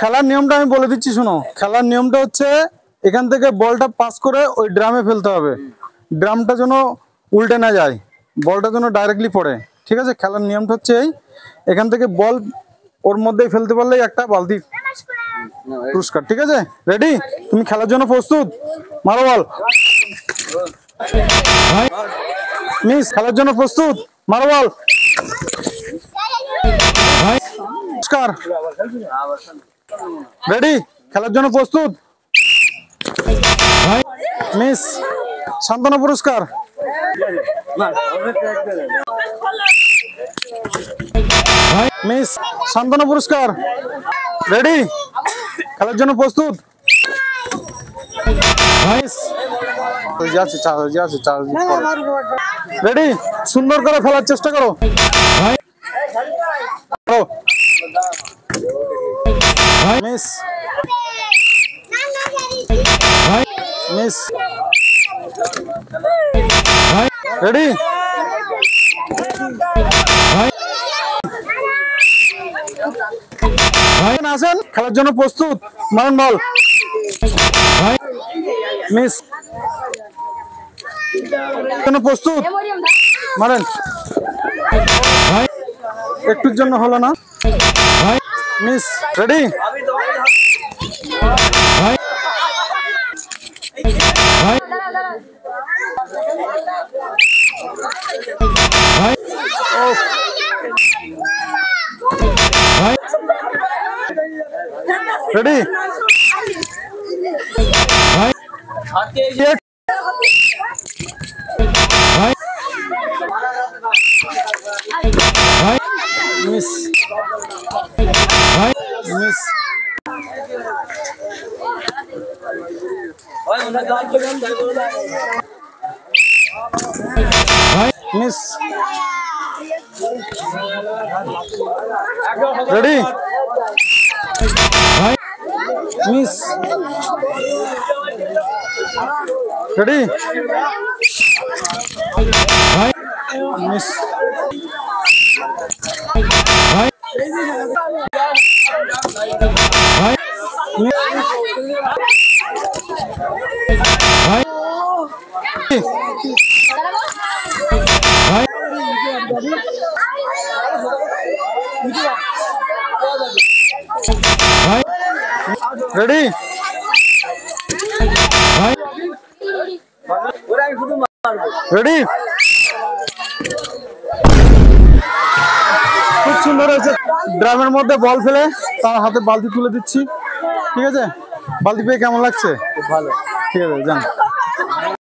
খেলার নিয়মটা আমি বলে দিচ্ছি শোনো। খেলার নিয়মটা হচ্ছে এখান থেকে বলটা পাস করে ওই ড্রামে ফেলতে হবে। ড্রামটা যেন উল্টে না যায়, বলটা যেন ডাইরেক্টলি পড়ে। ঠিক আছে, খেলার নিয়মটা হচ্ছে এই, এখান থেকে বল ওর মধ্যেই ফেলতে পারলেই একটা বালতি পুরস্কার। ঠিক আছে, রেডি? তুমি খেলার জন্য প্রস্তুত? মারো বল। মিস খেলার জন্য প্রস্তুত? মারো বল। পুরস্কার রেডি? খেলার জন্য প্রস্তুত? মিস সান্ত্বনা পুরস্কার। মিস সান্ত্বনা পুরস্কার। রেডি? খেলার জন্য প্রস্তুত? রেডি? সুন্দর করে ফেলার চেষ্টা করো। Miss miss ready? আসেন, খেলার জন্য প্রস্তুত? মারেন বল। মিস প্রস্তুত? মারেন। একটুর জন্য হলো না। Miss ready? Ready? Miss miss miss ready? Miss ready? Miss ready? Ready? খুব সুন্দর হয়েছে। ড্রামের মধ্যে বল ফেলে তার হাতে বালতি তুলে দিচ্ছি। ঠিক আছে, বালতি পেয়ে কেমন লাগছে? খুব ভালো। ঠিক আছে, যান।